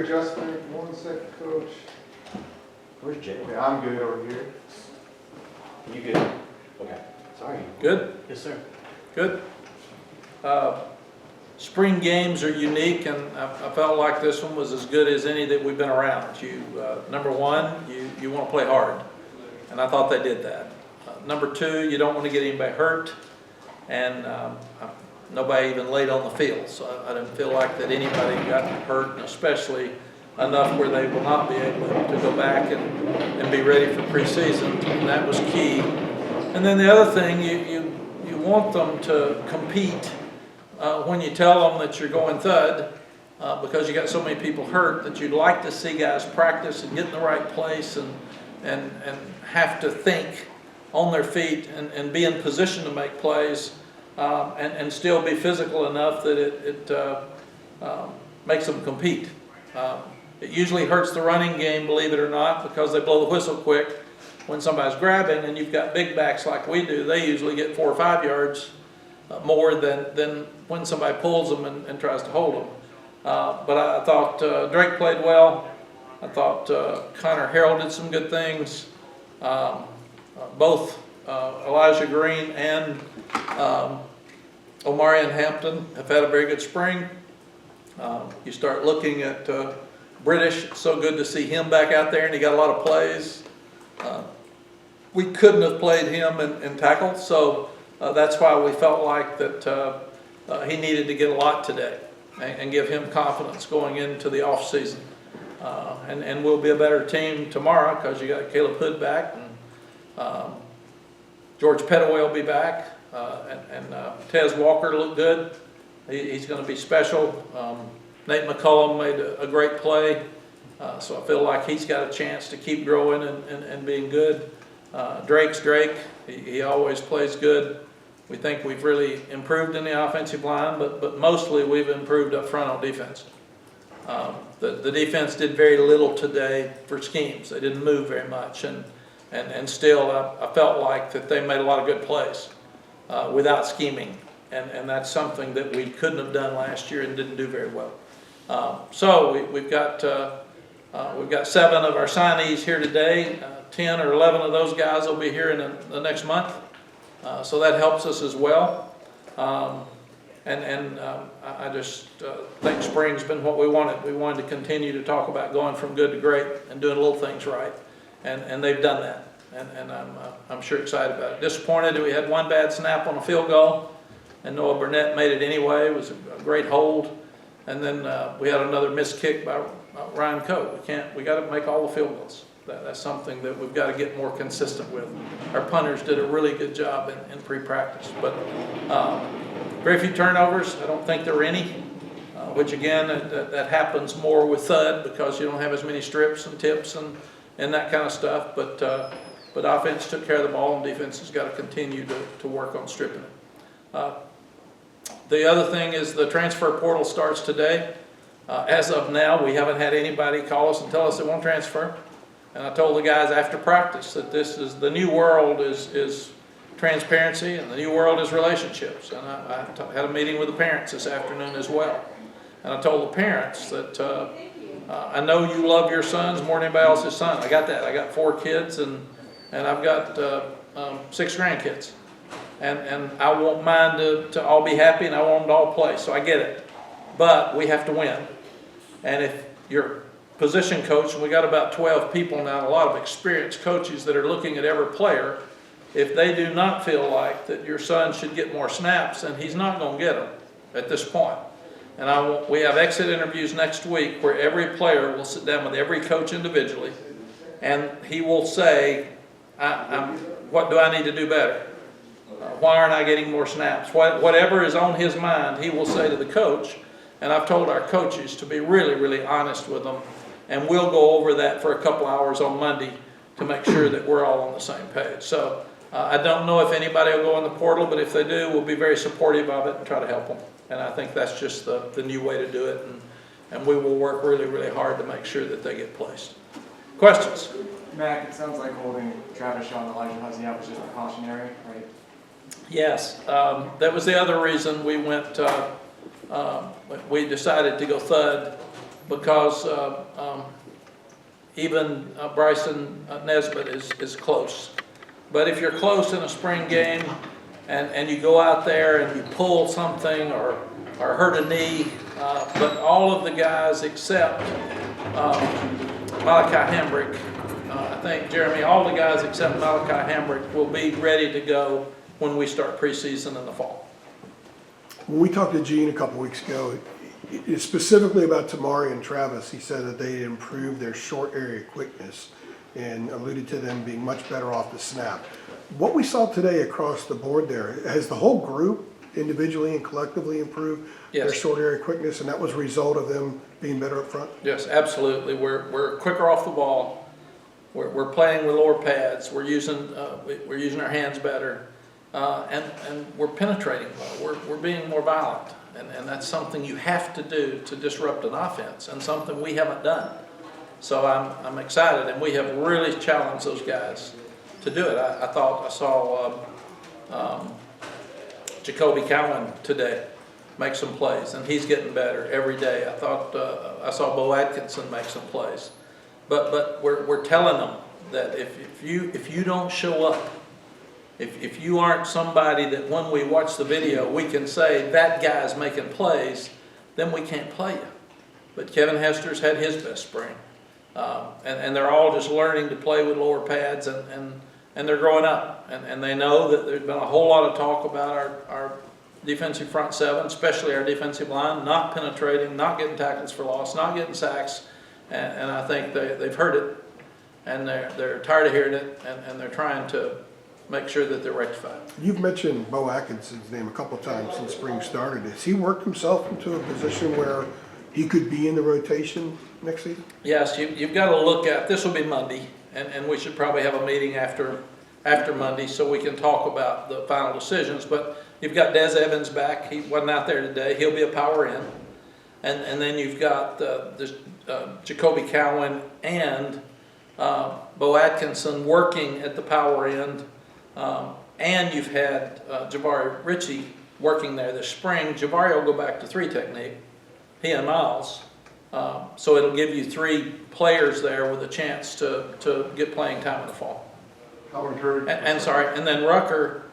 quick adjustment. 1 second, Coach. Where's Jay? Okay, I'm good over here. You good? Okay. Sorry. Good? Yes, sir. Good. Spring games are unique, and I felt like this one was as good as any that we've been around. Number one, you want to play hard, and I thought they did that. Number two, you don't want to get anybody hurt, and nobody even laid on the field, so I didn't feel like that anybody got hurt, and especially enough where they will not be able to go back and be ready for preseason, and that was key. And then the other thing, you want them to compete when you tell them that you're going thud, because you got so many people hurt, that you'd like to see guys practice and get in the right place and have to think on their feet and be in position to make plays, and still be physical enough that it makes them compete. It usually hurts the running game, believe it or not, because they blow the whistle quick when somebody's grabbing, and you've got big backs like we do. They usually get 4 or 5 yards more than when somebody pulls them and tries to hold them. But I thought Drake played well. I thought Connor Harrell did some good things. Both Elijah Green and Omarion Hampton have had a very good spring. You start looking at British. It's so good to see him back out there, and he got a lot of plays. We couldn't have played him in tackle, so that's why we felt like that he needed to get a lot today and give him confidence going into the off season. And we'll be a better team tomorrow because you got Caleb Hood back, and George Pettaway will be back, and Tez Walker looked good. He's going to be special. Nate McCullum made a great play, so I feel like he's got a chance to keep growing and being good. Drake's Drake. He always plays good. We think we've really improved in the offensive line, but mostly we've improved up front on defense. The defense did very little today for schemes. They didn't move very much, and still I felt like that they made a lot of good plays without scheming, and that's something that we couldn't have done last year and didn't do very well. So we've got 7 of our signees here today. 10 or 11 of those guys will be here in the next month, so that helps us as well. I just think spring's been what we wanted. We wanted to continue to talk about going from good to great and doing little things right, and they've done that. And I'm sure excited about it. Disappointed that we had 1 bad snap on a field goal, and Noah Burnett made it anyway. It was a great hold, and then we had another missed kick by Ryan Coe. We got to make all the field goals. That's something that we've got to get more consistent with. Our punters did a really good job in pre-practice, but very few turnovers. I don't think there were any, which again, that happens more with thud because you don't have as many strips and tips and that kind of stuff. But offense took care of the ball, and defense has got to continue to work on stripping it. The other thing is the transfer portal starts today. As of now, we haven't had anybody call us and tell us they won't transfer. And I told the guys after practice that this is the new world is transparency, and the new world is relationships. And I had a meeting with the parents this afternoon as well. And I told the parents that I know you love your sons more than anybody else's son. I got that. I got 4 kids, and I've got 6 grandkids. And I want mine to all be happy, and I want them to all play. So I get it. But we have to win. And if you're position coach, and we got about 12 people now, a lot of experienced coaches that are looking at every player, if they do not feel like that your son should get more snaps, then he's not going to get them at this point. And we have exit interviews next week where every player will sit down with every coach individually, and he will say, what do I need to do better? Why aren't I getting more snaps? Whatever is on his mind, he will say to the coach. And I've told our coaches to be really, really honest with them. And we'll go over that for a couple hours on Monday to make sure that we're all on the same page. So I don't know if anybody will go in the portal, but if they do, we'll be very supportive of it and try to help them. And I think that's just the new way to do it. And we will work really, really hard to make sure that they get placed. Questions? Mack, it sounds like holding Travis Shaw and Elijah Huzzy out was just precautionary, right? Yes. That was the other reason we went, we decided to go thud because even Bryson Nesbitt is close. But if you're close in a spring game and you go out there and you pull something or hurt a knee, but all of the guys except Malachi Hambrick, I think, Jeremy, all the guys except Malachi Hambrick will be ready to go when we start preseason in the fall. When we talked to Gene a couple weeks ago, specifically about Tamari and Travis, he said that they improved their short area quickness and alluded to them being much better off the snap. What we saw today across the board there, has the whole group individually and collectively improved their Yes. short area quickness, and that was a result of them being better up front? Yes, absolutely. We're quicker off the ball. We're playing with lower pads. We're using our hands better, and we're penetrating well. We're being more violent, and that's something you have to do to disrupt an offense, and something we haven't done. So I'm excited, and we have really challenged those guys to do it. I thought I saw Jacoby Cowan today make some plays, and he's getting better every day. I thought I saw Bo Atkinson make some plays, but we're telling them that if you don't show up, if you aren't somebody that when we watch the video we can say that guy's making plays, then we can't play you. But Kevin Hester's had his best spring, and they're all just learning to play with lower pads, and they're growing up, and they know that there's been a whole lot of talk about our defensive front seven, especially our defensive line, not penetrating, not getting tackles for loss, not getting sacks, and I think they've heard it, and they're tired of hearing it, and they're trying to make sure that they're rectified. You've mentioned Bo Atkinson's name a couple times since spring started. Has he worked himself into a position where he could be in the rotation next season? Yes, you've got to look at, this will be Monday, and we should probably have a meeting after Monday so we can talk about the final decisions, but you've got Des Evans back. He wasn't out there today. He'll be a power in. And then you've got Jacoby Cowan and Bo Atkinson working at the power end. And you've had Jabari Ritchie working there this spring. Jabari will go back to 3 technique, he and Miles. So it'll give you 3 players there with a chance to get playing time in the fall. How encouraged? And then Rucker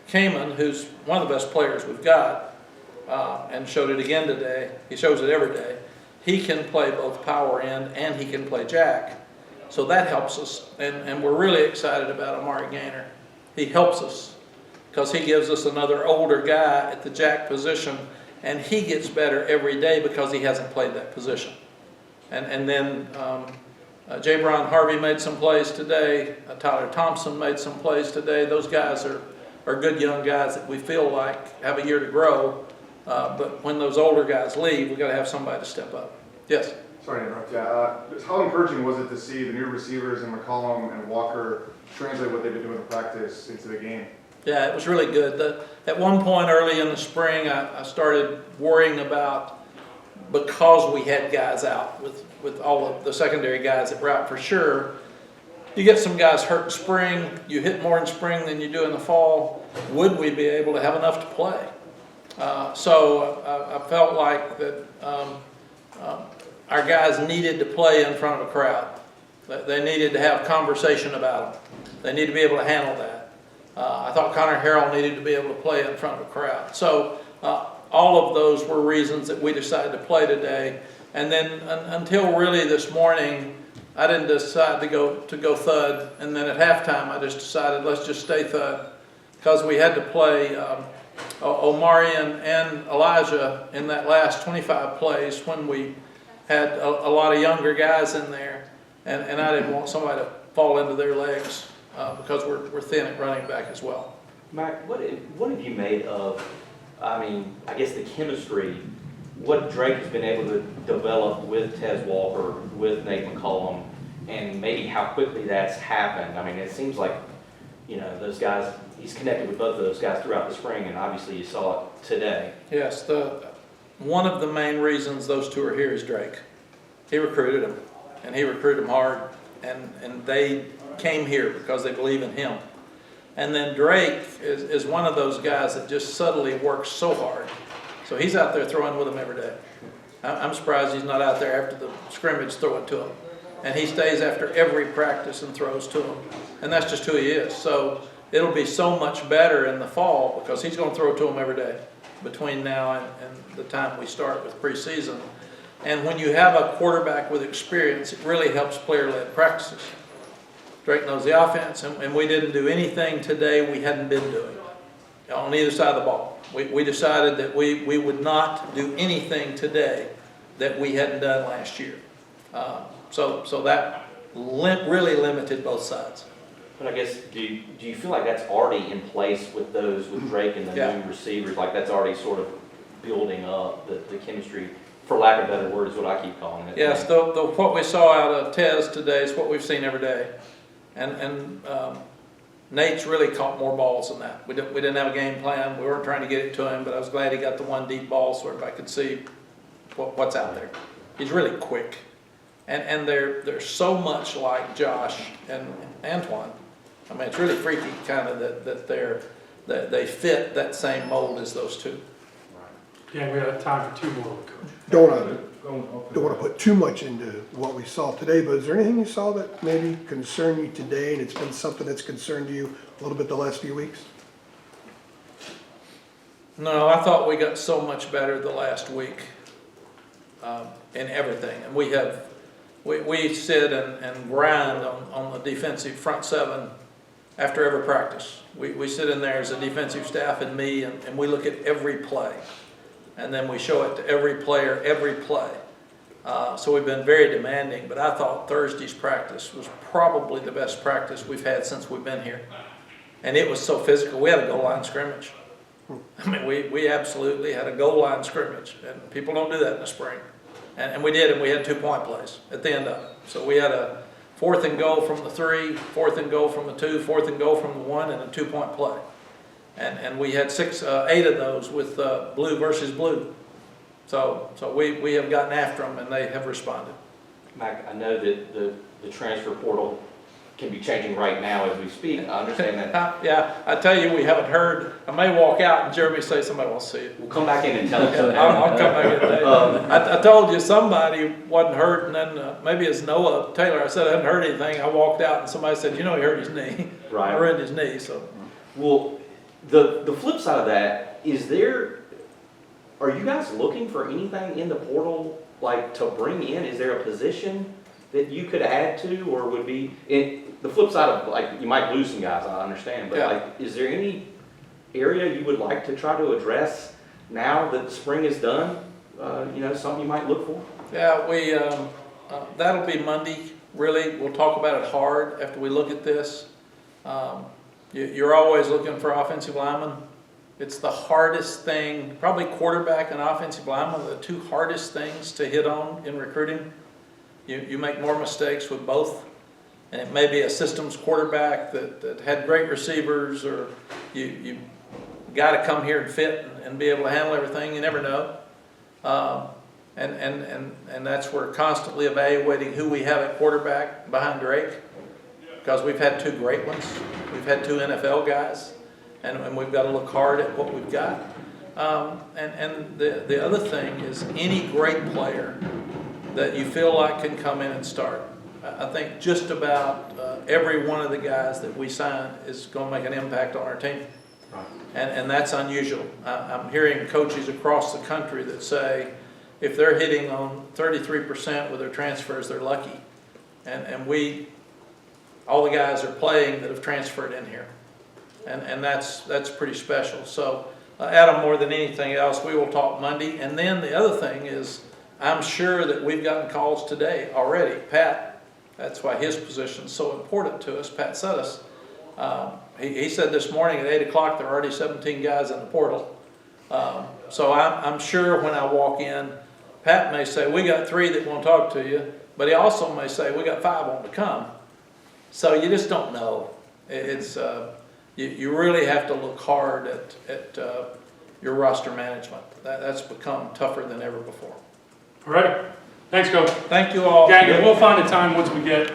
Kamen, who's one of the best players we've got, and showed it again today. He shows it every day. He can play both power end and he can play jack. So that helps us, and we're really excited about Amari Gaynor. He helps us because he gives us another older guy at the jack position, and he gets better every day because he hasn't played that position. And then J. Brown Harvey made some plays today. Tyler Thompson made some plays today. Those guys are good young guys that we feel like have a year to grow. But when those older guys leave, we've got to have somebody to step up. Yes? Sorry to interrupt. Yeah. How encouraging was it to see the new receivers in McCollum and Walker translate what they've been doing in practice into the game? Yeah, it was really good. At one point early in the spring, I started worrying about, because we had guys out with all of the secondary guys that were out for sure, you get some guys hurt in spring, you hit more in spring than you do in the fall, would we be able to have enough to play? So I felt like that our guys needed to play in front of a crowd. They needed to have conversation about them. They need to be able to handle that. I thought Connor Harrell needed to be able to play in front of a crowd. So all of those were reasons that we decided to play today. And then until really this morning, I didn't decide to go thud. And then at halftime, I just decided let's just stay thud, because we had to play Omarion and Elijah in that last 25 plays when we had a lot of younger guys in there, and I didn't want somebody to fall into their legs because we're thin at running back as well. Mack, what have you made of, I guess the chemistry, what Drake has been able to develop with Tez Walker, with Nate McCollum, and maybe how quickly that's happened? It seems like, those guys, he's connected with both of those guys throughout the spring, and obviously you saw it today. Yes, one of the main reasons those two are here is Drake. He recruited them, and he recruited them hard, and they came here because they believe in him. And then Drake is one of those guys that just subtly works so hard. So he's out there throwing with them every day. I'm surprised he's not out there after the scrimmage throwing to him. And he stays after every practice and throws to him. And that's just who he is. So it'll be so much better in the fall because he's going to throw to him every day between now and the time we start with preseason. And when you have a quarterback with experience, it really helps player-led practices. Drake knows the offense, and we didn't do anything today we hadn't been doing on either side of the ball. We decided that we would not do anything today that we hadn't done last year. So that really limited both sides. But I guess, do you feel like that's already in place with Drake and the Yeah. new receivers? Like that's already sort of building up the chemistry, for lack of better word, is what I keep calling it. Yes, what we saw out of Tez today is what we've seen every day. And Nate's really caught more balls than that. We didn't have a game plan. We weren't trying to get it to him, but I was glad he got the one deep ball so everybody could see what's out there. He's really quick. And they're so much like Josh and Antoine. I mean, it's really freaky kind of that they fit that same mold as those two. Yeah, we have time for two more, Coach. Don't want to put too much into what we saw today, but is there anything you saw that maybe concerned you today, and it's been something that's concerned you a little bit the last few weeks? No, I thought we got so much better the last week in everything. And we sit and grind on the defensive front seven after every practice. We sit in there as a defensive staff and me, and we look at every play. And then we show it to every player, every play. So we've been very demanding, but I thought Thursday's practice was probably the best practice we've had since we've been here. And it was so physical. We had a goal line scrimmage. I mean, we absolutely had a goal line scrimmage, and people don't do that in the spring. And we did, and we had 2-point plays at the end of it. So we had a 4th and goal from the 3, 4th and goal from the 2, 4th and goal from the 1, and a 2-point play. And we had 8 of those with blue versus blue. So we have gotten after them, and they have responded. Mack, I know that the transfer portal can be changing right now as we speak. I understand that. Yeah, I tell you, we haven't heard. I may walk out and Jeremy say somebody wants to see it. We'll come back in and tell us. I'll come back in today. I told you somebody wasn't hurt, and then maybe it's Noah Taylor. I said I hadn't heard anything. I walked out, and somebody said, he hurt his knee. Right. I ruined his knee. So. Well, the flip side of that is are you guys looking for anything in the portal like to bring in? Is there a position that you could add to, or would be the flip side of like you might lose some guys? I understand, but like, is there any area you would like to try to address now that spring is done? Something you might look for. Yeah, we that'll be Monday. Really, we'll talk about it hard after we look at this. You're always looking for offensive linemen. It's the hardest thing, probably quarterback and offensive lineman are the two hardest things to hit on in recruiting. You make more mistakes with both, and it may be a systems quarterback that had great receivers, or you got to come here and fit and be able to handle everything. You never know, and that's where constantly evaluating who we have at quarterback behind Drake, because we've had 2 great ones. We've had 2 NFL guys, and we've got to look hard at what we've got. And the other thing is any great player that you feel like can come in and start. I think just about every one of the guys that we signed is going to make an impact on our team. Right. And that's unusual. I'm hearing coaches across the country that say if they're hitting on 33% with their transfers, they're lucky. And all the guys are playing that have transferred in here. And that's pretty special. So Adam, more than anything else, we will talk Monday. And then the other thing is, I'm sure that we've gotten calls today already. Pat, that's why his position is so important to us, Pat Suttis. He said this morning at 8 o'clock there are already 17 guys in the portal. So I'm sure when I walk in, Pat may say, we got 3 that want to talk to you, but he also may say, we got 5 want to come. So you just don't know. It's you really have to look hard at your roster management. That's become tougher than ever before. All right. Thanks, Coach. Thank you all. Gang, we'll find a time once we get